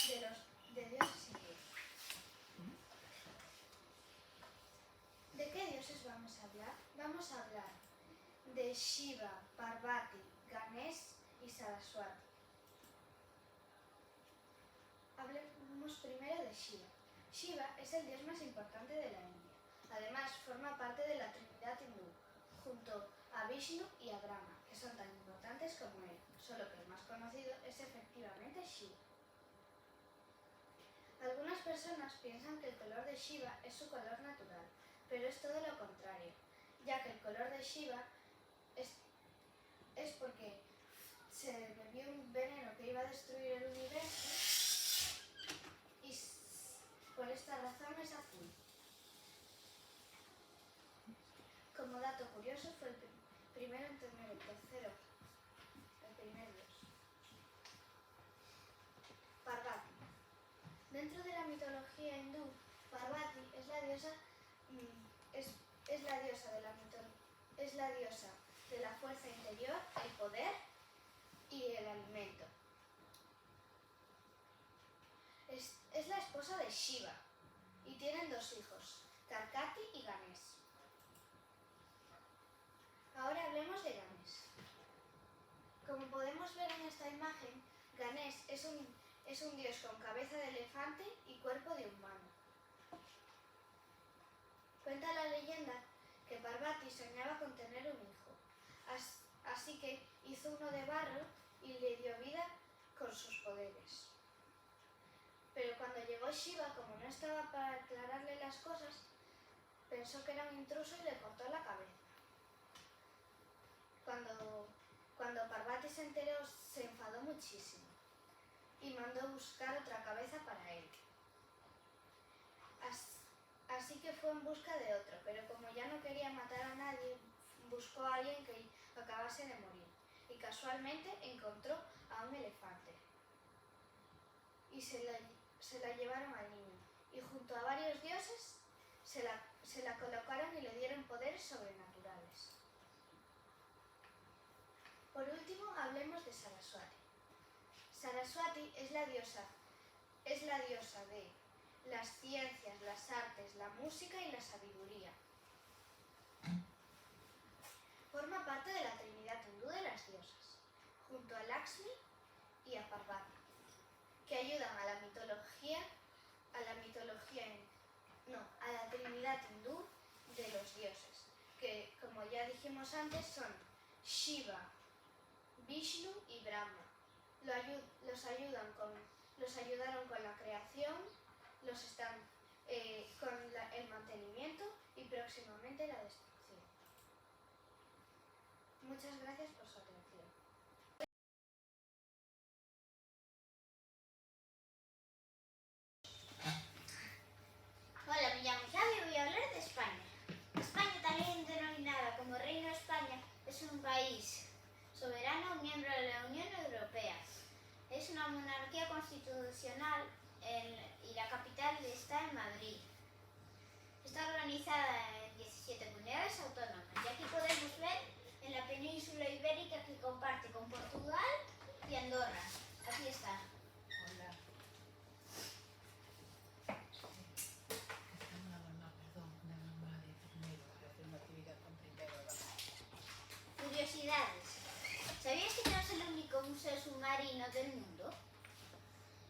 de dioses hindúes. ¿De qué dioses vamos a hablar? Vamos a hablar de Shiva, Parvati, Ganesh y Saraswati. Hablemos primero de Shiva. Shiva es el dios más importante de la India. Además, forma parte de la Trinidad hindú, junto a Vishnu y a Brahma, que son tan importantes como él, solo que el más conocido es efectivamente Shiva. Algunas personas piensan que el color de Shiva es su color natural, pero es todo lo contrario, ya que el color de Shiva es porque se bebió un veneno que iba a destruir el universo y por esta razón es azul. Como dato curioso, fue el primero en tener el primer dios. Parvati. Dentro de la mitología hindú, Parvati es la diosa de la fuerza interior, el poder y el alimento. Es la esposa de Shiva y tienen 2 hijos, Karkati y Ganesh. Ahora hablemos de Ganesh. Como podemos ver en esta imagen, Ganesh es un dios con cabeza de elefante y cuerpo de humano. Cuenta la leyenda que Parvati soñaba con tener un hijo, así que hizo uno de barro y le dio vida con sus poderes. Pero cuando llegó Shiva, como no estaba para aclararle las cosas, pensó que era un intruso y le cortó la cabeza. Cuando Parvati se enteró, se enfadó muchísimo y mandó buscar otra cabeza para él. Así que fue en busca de otro, pero como ya no quería matar a nadie, buscó a alguien que acabase de morir y casualmente encontró a un elefante y se la llevaron al niño y junto a varios dioses se la colocaron y le dieron poderes sobrenaturales. Por último, hablemos de Saraswati. Saraswati es la diosa de las ciencias, las artes, la música y la sabiduría. Forma parte de la Trinidad hindú de las diosas, junto a Lakshmi y a Parvati, que ayudan a la Trinidad hindú de los dioses, que como ya dijimos antes son Shiva, Vishnu y Brahma. Los ayudaron con la creación, con el mantenimiento y próximamente la destrucción. Muchas gracias por su atención. Hola, me llamo Xavi y voy a hablar de España. España, también denominada como Reino de España, es un país soberano miembro de la Unión Europea. Es una monarquía constitucional y la capital está en Madrid. Está organizada en 17 comunidades autónomas y aquí podemos ver en la península ibérica que comparte con Portugal y Andorra. Aquí está. Hola. Curiosidades. ¿Sabías que no es el único museo submarino del mundo?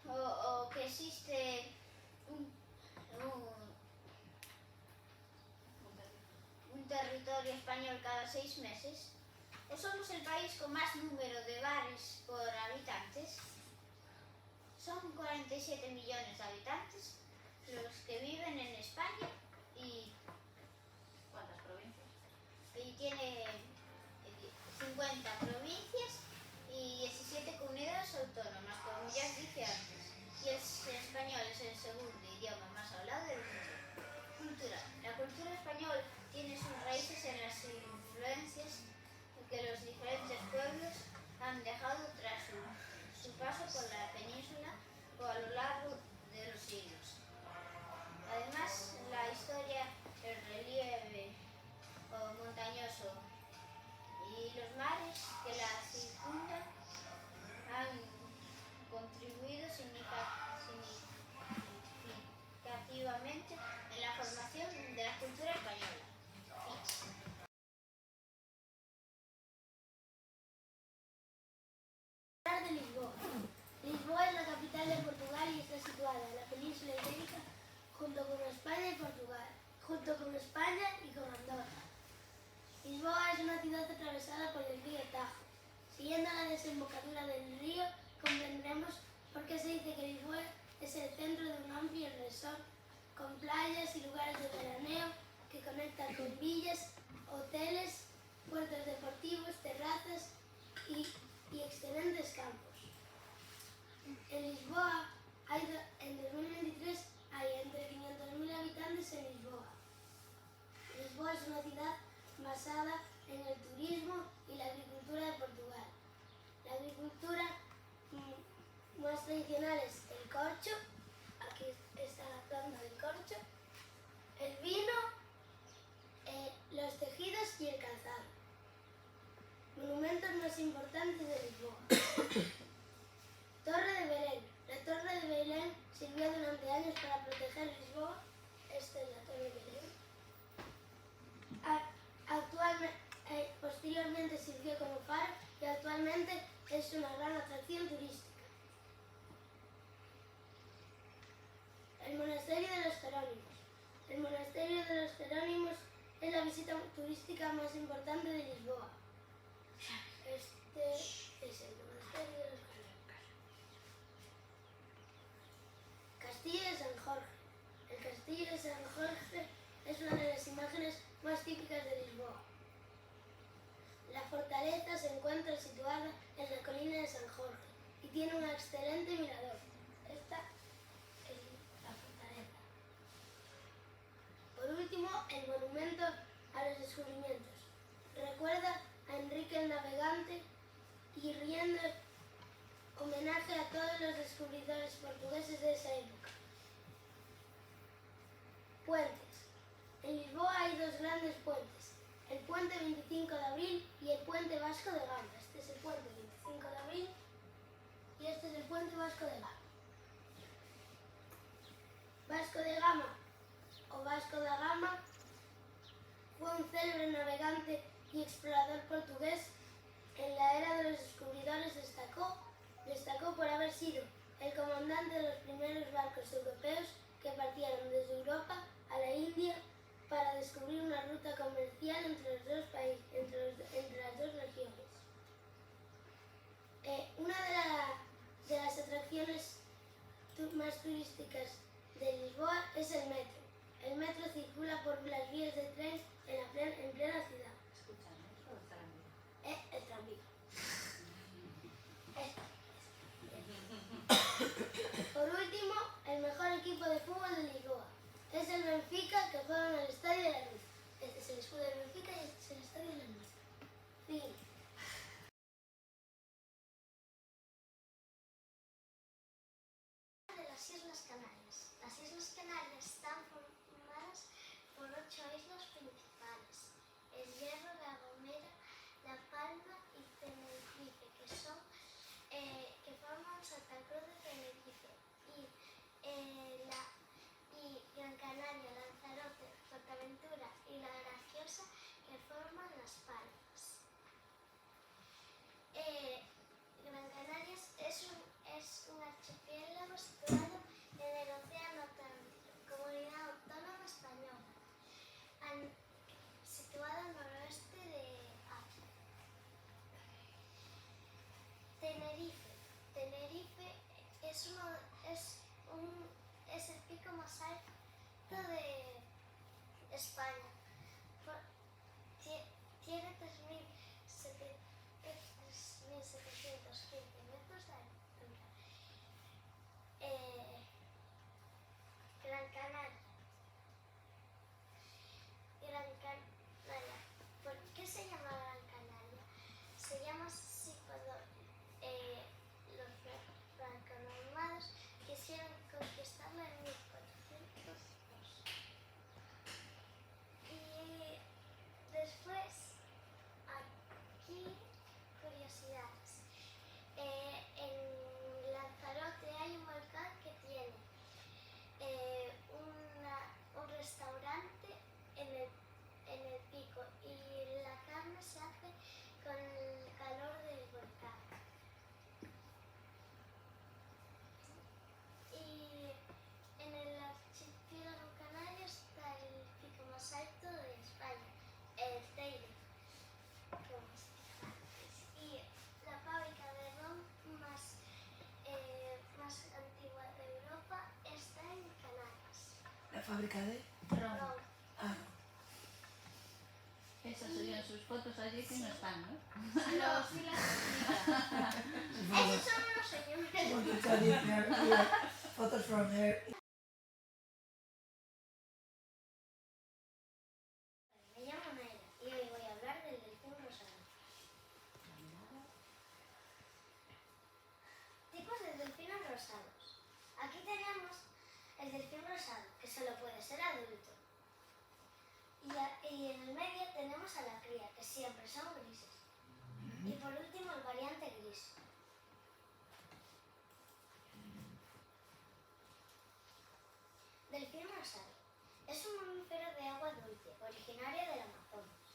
¿O que existe un territorio español cada 6 meses? ¿O somos el país con más número de bares por habitantes? Son 47 millones de habitantes los que viven en España y... ¿Cuántas provincias? Y tiene 50 provincias y 17 comunidades autónomas, como ya os dije antes. Y el español es el segundo idioma más hablado del mundo. Cultura. La cultura española tiene sus raíces en las influencias que los diferentes pueblos han dejado tras su paso por la península o a lo largo de los siglos. Además, la historia, el relieve montañoso y los mares que Siguiendo la desembocadura del río, comprendremos por qué se dice que Lisboa es el centro de un amplio resort con playas y lugares de veraneo que conectan con villas, hoteles, puertos deportivos, terrazas y excelentes campos. En Lisboa, en 2023, hay entre 500.000 habitantes en Lisboa. Lisboa es una ciudad basada en el turismo y la agricultura de Portugal. La agricultura más tradicional es el corcho, aquí está la planta del corcho, el vino, los tejidos y el calzado. Monumentos más importantes de Lisboa. Torre de Belén. La Torre de Belén sirvió durante años para proteger Lisboa. Esta es la Torre de Belén. Posteriormente sirvió como faro y actualmente es una gran atracción turística. El Monasterio de los Jerónimos. El Monasterio de los Jerónimos es la visita turística más importante de Lisboa. Este es el Monasterio de los Jerónimos. Castillo de San Jorge. El Castillo de San Jorge es una de las imágenes más típicas de Lisboa. La fortaleza se encuentra situada en la colina de San Jorge y tiene un excelente mirador. Esta es la fortaleza. Por último, el monumento a los descubrimientos. Recuerda a Enrique el Navegante y rinde homenaje a todos los descubridores portugueses de esa época. Puentes. En Lisboa hay dos grandes puentes, el puente 25 de abril y el puente Vasco de Gama. Este es el puente 25 de abril y este es el puente Vasco de Gama. Vasco de Gama o Vasco da Gama fue un célebre navegante y explorador portugués. En la era de los descubridores destacó por haber sido el comandante de los primeros barcos europeos que partieron desde Europa a la India para descubrir una ruta comercial entre los dos países, entre las dos regiones. Una de las atracciones más turísticas de Lisboa es el metro. El metro circula por las vías de tren en plena ciudad. Escúchame, ¿o el tranvía? El tranvía. Por último, el mejor equipo de fútbol de Lisboa es el Benfica, que juega en el Estadio de la Luz. Este es el escudo del Benfica y este es el Estadio de la Luz. Fin. De las Islas Canarias. Las Islas Canarias están formadas por 8 islas principales: El Hierro, La Gomera, La Palma y Tenerife, que forman Santa Cruz de Tenerife, y Gran Canaria, Lanzarote, Fuerteventura y La Graciosa, que forman Las Palmas. Gran Canaria es un archipiélago situado en el Océano Atlántico, comunidad autónoma española, situada al noroeste de África. Tenerife. Tenerife es fábrica de... Ron. Ah, Esas serían sus fotos allí que no están, ¿no? No, sí las explica. Esos son unos señores. want to tell you here, photos from there. Me llamo Naira y hoy voy a hablar del delfín rosado. Tipos de delfines rosados. Aquí tenemos el delfín rosado, que solo puede ser adulto. Y en el medio tenemos a la cría, que siempre son grises. Y por último el variante gris. Delfín rosado. Es un mamífero de agua dulce, originario del Amazonas.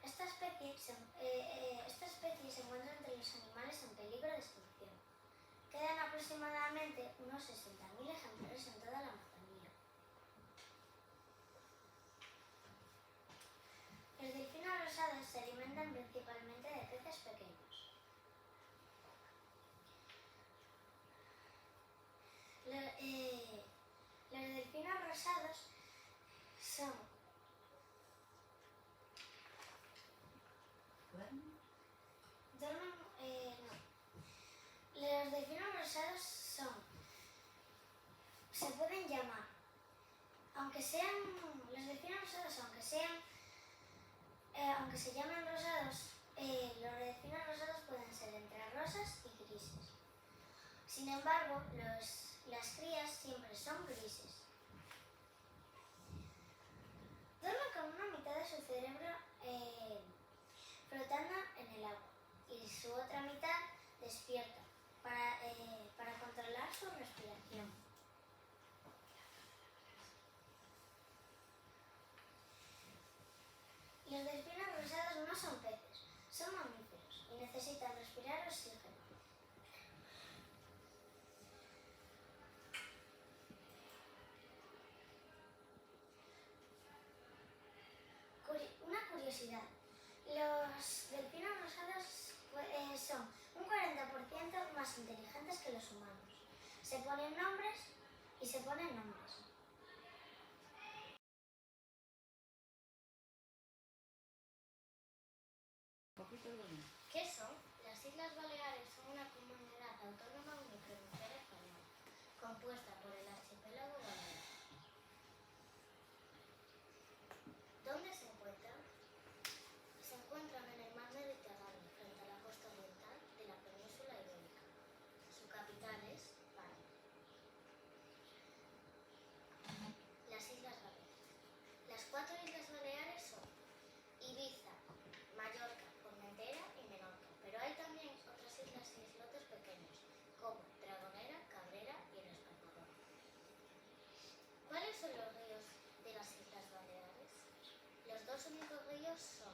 Esta especie se encuentra entre los animales en peligro de extinción. Quedan aproximadamente unos 60.000 ejemplares en toda la Amazonía. Los delfines rosados se alimentan principalmente de peces pequeños. Los delfines rosados son Los delfines rosados se pueden llamar, aunque se llamen rosados, los delfines rosados pueden ser entre rosas y grises. Sin embargo, las crías siempre son grises. Duermen con una mitad de su cerebro flotando en el agua y su otra mitad despierta para controlar su respiración. Los delfines rosados no son peces, son mamíferos y necesitan respirar oxígeno. Una curiosidad, los delfines rosados son un 40% más inteligentes que los humanos. Se ponen nombres y se ponen nombres. ¿Qué son? Las Islas Baleares son una comunidad autónoma unifronteriza española, compuesta por el archipiélago balear. ¿Dónde se encuentran? Se encuentran en el mar Mediterráneo, frente a la costa oriental de la península ibérica. Su capital es Palma. Las Islas Baleares. Las 4 Islas Baleares son Ibiza, Mallorca, Formentera y Menorca, pero hay también otras islas y islotes pequeños, como Dragonera, Cabrera y el Espartaco. ¿Cuáles son los ríos de las Islas Baleares? Los dos únicos ríos son